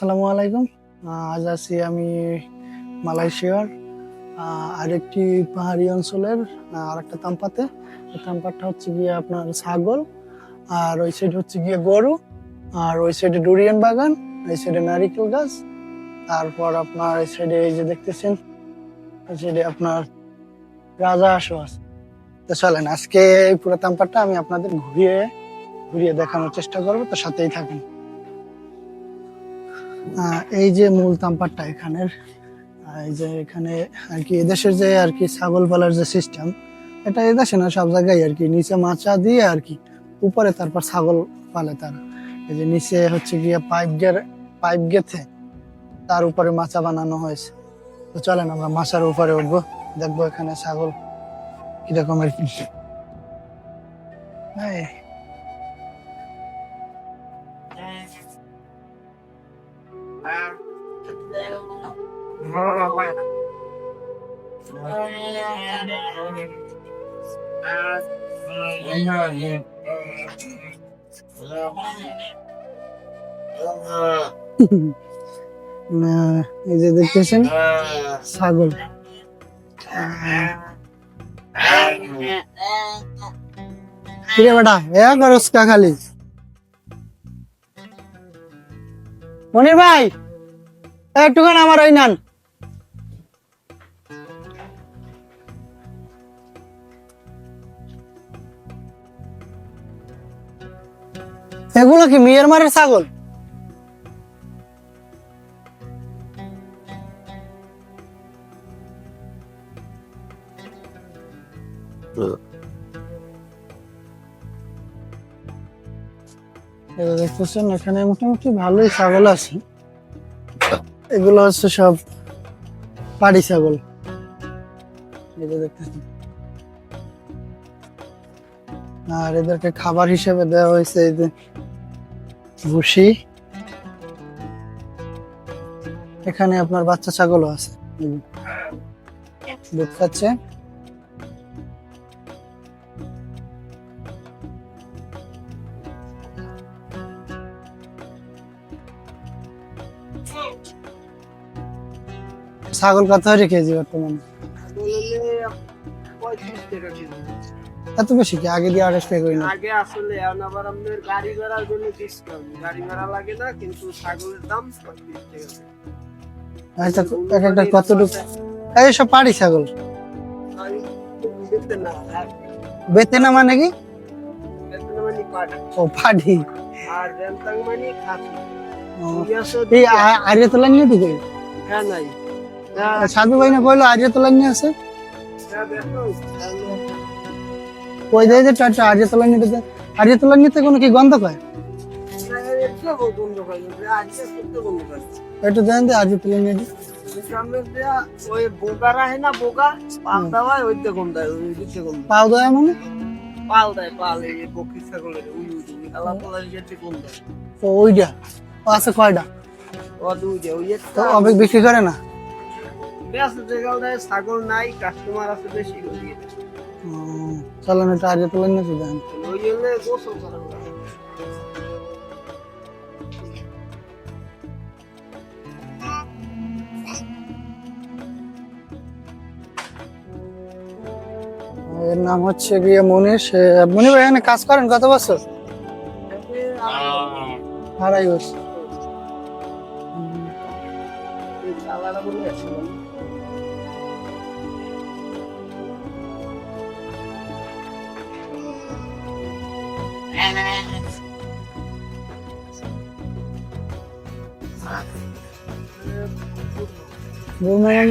আসসালামু আলাইকুম। আজ আছি আমি মালয়েশিয়ার আরেকটি পাহাড়ি অঞ্চলের আরেকটা তাম্পাতে। এই তাম্পাটা হচ্ছে গিয়ে আপনার ছাগল, আর ওই সাইড হচ্ছে গিয়ে গরু, আর ওই সাইডে ডুরিয়ান বাগান, এই সাইডে নারিকেল গাছ। তারপর আপনার এই সাইডে এই যে দেখতেছেন, এই সাইডে আপনার রাজা হাঁসও আছে। তো চলেন আজকে এই পুরো তাম্পাটা আমি আপনাদের ঘুরিয়ে ঘুরিয়ে দেখানোর চেষ্টা করবো, তো সাথেই থাকেন। এই যে মূল তাম্পারটা এখানের, এই যে এখানে আর কি এদেশের যে আর কি ছাগল পালার যে সিস্টেম, এটা এদেশে না, সব জায়গায় আর কি নিচে মাচা দিয়ে আর কি উপরে তারপর ছাগল পালে তারা। এই যে নিচে হচ্ছে গিয়ে পাইপ গেথে তার উপরে মাচা বানানো হয়েছে। তো চলেন আমরা মাচার উপরে উঠবো, দেখবো এখানে ছাগল কিরকম আর কি। এই যে দেখতেছেন ছাগল, কিরে বেটা এ করস কা খালি? মনির ভাই একটুখানি আমার ওই নান। এগুলো কি মিয়ানমারের ছাগল? দেখতেছেন এখানে মোটামুটি ভালোই ছাগল আছে। এগুলো হচ্ছে সব পাড়ি ছাগল। এই যে দেখতেছেন, আর এদেরকে খাবার হিসেবে দেওয়া হয়েছে এই যে ভুসি। এখানে আপনার বাচ্চা ছাগলও আছে, দুধ খাচ্ছে। ছাগল কত হয়ে কেজি বর্তমানে? এত বেশি কি? আগে দিয়ে 28 টাকা করি না? আগে আসলে আবার আমাদের গাড়ি ভাড়ার জন্য ডিসকাউন্ট, গাড়ি ভাড়া লাগে না, কিন্তু ছাগলের দাম 30 টাকা। আচ্ছা এক একটা কতটুকু? এই সব পাড়ি ছাগল বেতে না মানে কি? মানে পাটি ও পাড়ি। আর রেন্তাং মানে খাসি। এই আরিয়া তোলা নিয়ে দিকে হ্যাঁ নাই সাধু ভাই না কইলো আরিয়া তোলা নিয়ে আছে। দেখো কই দেয় যে টাটা আরিয়া তোলা নিয়ে দিতে? আরিয়া তোলা নিতে কোনো কি গন্ধ পায়? এটা দেন দে আরিয়া তোলা নিয়ে দি। ওই বোকারা है না, বোকা পাল দেওয়া ওই দেখুন দেয়, ওই দিকে কোন পাও দেয় মানে পাল দেয়, পাল এই বকরি ছাগলের ওই আলা পালার যেতে কোন দেয়। তো ওইটা আছে কয়টা? ও দুই যে ওই তো অনেক বিক্রি করে না? বেশ জায়গা দেয়, ছাগল নাই, কাস্টমার আছে বেশি করে। চলেন এটা আরিয়া তোলা নিয়ে দেন। ওই জন্য গোসল করা হয়। এর নাম হচ্ছে গিয়ে মনীষ। মনির ভাই এখানে কাজ করেন কত বছর? 2.5 বছর।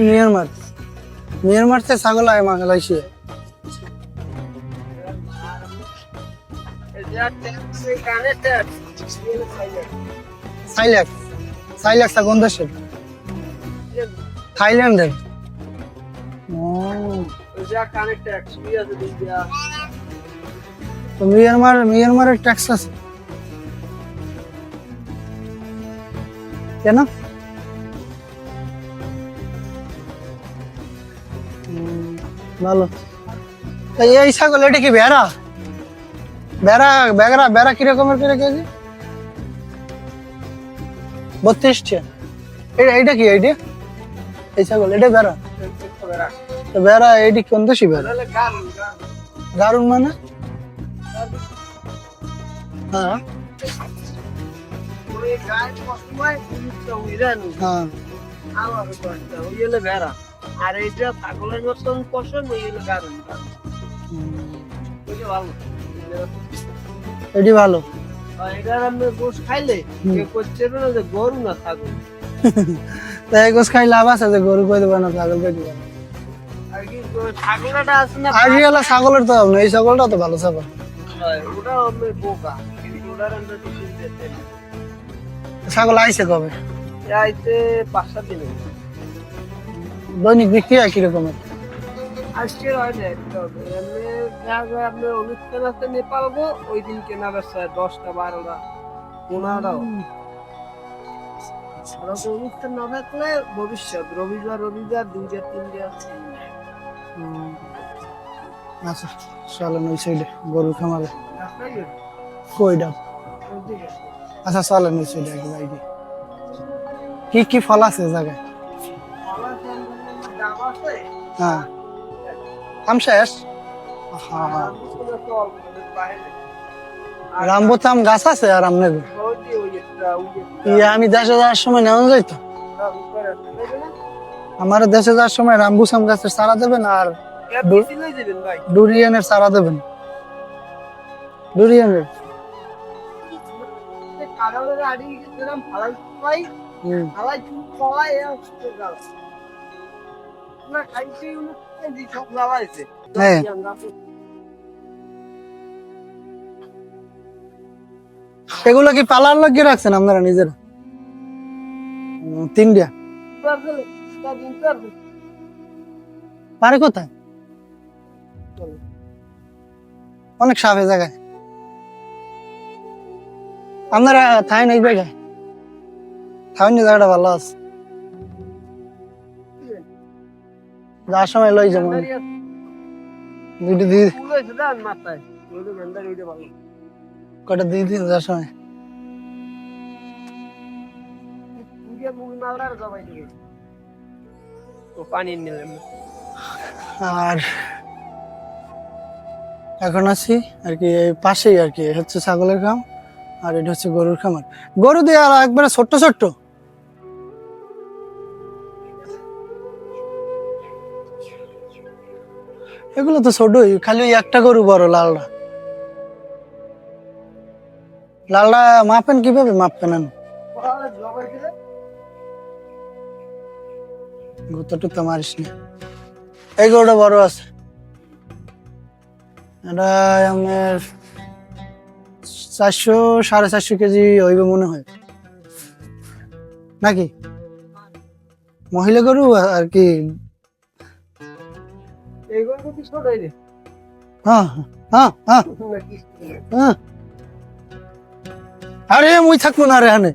মিয়ানমার, মিয়ানমার থেকে ছাগল আয় মালয়েশিয়া। সাইলাক কোন দেশের? থাইল্যান্ডের। তো মিয়ানমারের ট্যাক্স আছে কেন? ভালো। এই ছাগল এটা কি বেড়া? বেড়া বেড়া বেড়া কিরকমের করে কেজি? 32 টাকা। এটা কি এইটা? এই ছাগল এটা বেড়া? তো বেড়া এইটি কোন দেশি বেড়া? গারুন মানে? হ্যাঁ হ্যাঁ। আর এইটা ছাগলের মতন পশম, ওই হলো গারুন। ভালো এটি ভালো। এটার আপনি গোস খাইলে কেউ করছে না যে গরু না ছাগল। তাই গোস খাই লাভ আছে যে গরু কই দেবে না ছাগল কই দেবে না। আর কি ছাগলটা আছে না, আগে এলা ছাগলের তো না, এই ছাগলটা তো ভালো ছাগল। ওটা আপনি বোকা, কিন্তু ওটার আমরা কিছু দিতে না। ছাগল আইছে কবে? আইতে 5-7 দিন। দৈনিক বিক্রি হয় কিরকমের? আজকে হয় না, আপনার অনুষ্ঠান আছে নেপাল গো, ওই দিন কেনা বেচা 10টা 12টা 15টাও। অনুষ্ঠান না থাকলে ভবিষ্যৎ রবিবার 2টা 3টা। আচ্ছা চলেন ওই সাইডে গরুর খামারে। কই ডাব? আচ্ছা চলেন ওই সাইডে আগে যাই। কি কি ফল আছে জায়গায়? হ্যাঁ আম শেষ। রামবোতাম গাছ আছে আর আমনের আমি দেশে যাওয়ার সময় নেওয়া যাইতো। আমার দেশে যাওয়ার সময় রামবুসাম গাছের চারা দেবেন আর ডুরিয়ানের চারা দেবেন। ডুরিয়ানের এগুলো কি পালার লাগিয়ে রাখছেন আপনারা নিজেরা? 3টা পারে কোথায়? অনেক সাপে জায়গায় আপনারা থাই নাই জায়গায় থাইনি, জায়গাটা ভালো আছে। যার সময় লই যেমন দুইটা দিয়ে কটা দিয়ে দিন যার সময়। আর এখন আছি আর কি এই পাশেই আর কি হচ্ছে ছাগলের খাম আর এটা হচ্ছে গরুর খামার। গরু দিয়ে আর একবারে ছোট্ট ছোট্ট এগুলো তো ছোটই, খালি ওই একটা গরু বড় লালটা। লালটা মাপেন কিভাবে? মাপেন গুতা টুতা মারিস না। এই গরুটা বড় আছে, এটা আমার 400-450 কেজি হইবে মনে হয় নাকি? মহিলা গরু আর কি। হ্যাঁ হ্যাঁ হ্যাঁ হ্যাঁ। আরে মুই থাকবো না রে হানে,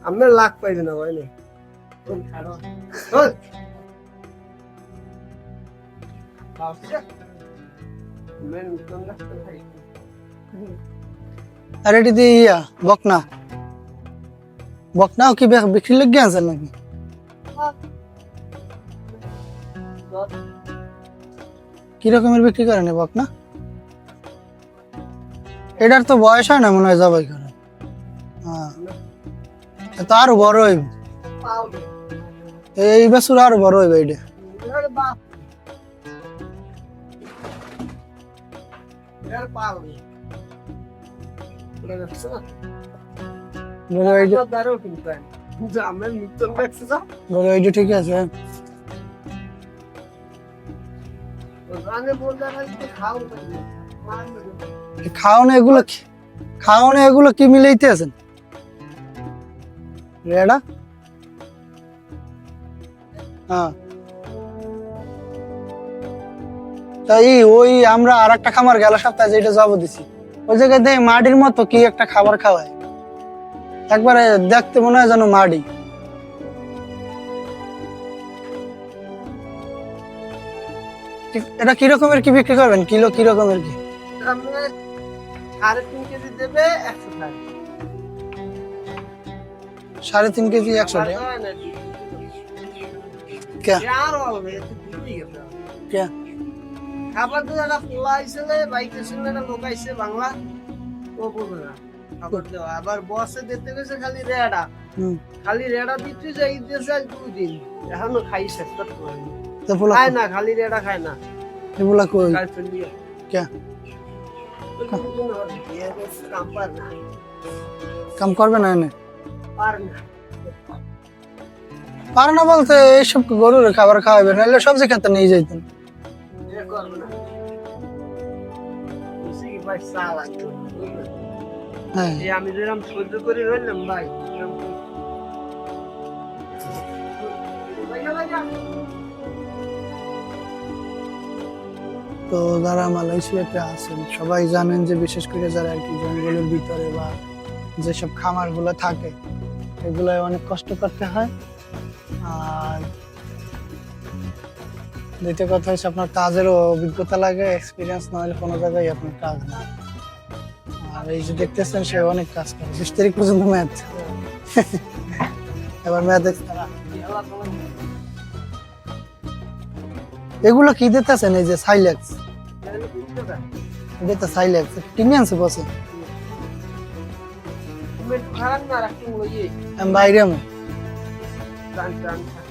আপনার লাখ পাইবে না ভাই। আর এটি দিয়ে ইয়া বকনা বকনাও কি বিক্রি লেগে আছে নাকি? কি রকমের বিক্রি করেন বকনা? এটার তো বয়স হয় না মনে হয় জবাই করে। হ্যাঁ তো আরো বড় হইব, এই বছর আরো বড় হইবে এটা। ঠিক আছে। খাওয়ানো এগুলো কি মিলাইতে আছেন রেডা? হ্যাঁ তাই ওই আমরা আর একটা খামার গেল সপ্তাহে যেটা জব দিছি ওই জায়গায় দেখি মাটির মতো কি একটা খাবার খাওয়ায়, একবারে দেখতে মনে হয় যেন মাটি। এটা কি রকমের কি বিক্রি করবেন? কিলো কি রকমের কি? 3.5 কেজি দেবে 100 টাকা। 3.5 কেজি 100 টাকা কে কে খাবার তো একটা পোলা আইসলে বাইকে শুনে একটা লোক আইসে বাংলা ও বলবে না খাবার দেওয়া আবার বসে দিতে গেছে খালি রেডা হুম খালি রেডা দিতে যাই দিতেছে আজ 2 দিন এখনো খাই শেষ করতে পারিনি তো পোলা খায় না খালি রেডা খায় না এগুলা কই কাল চলিয়ে কে কাম পার না কাম করবে না এনে পার না পারে না বলতে এইসব গরুর খাবার খাওয়াবে নাহলে সবজি খেতে নিয়ে যাইতেন এ করবে না বুঝি কি ভাই সালা হ্যাঁ এই আমি যেরকম সহ্য করে রইলাম ভাই এরকম তো যারা মালয়েশিয়াতে আছেন সবাই জানেন যে বিশেষ করে যারা আর কি জঙ্গলের ভিতরে বা যেসব খামারগুলো থাকে এগুলোয় অনেক কষ্ট করতে হয় আর দ্বিতীয় কথা হচ্ছে আপনার কাজেরও অভিজ্ঞতা লাগে এক্সপিরিয়েন্স না হলে কোনো জায়গায় আপনার কাজ না আর এই যে দেখতেছেন সে অনেক কাজ করে 20 তারিখ পর্যন্ত ম্যাথ এবার ম্যাথ এগুলো কি দিতেছেন এই যে সাইলেক্স এটা সাইলেক্স কিনে আনছে বসে খারাপ না রাখতে লইয়ে আমি বাইরে আমি টান টান থাকতে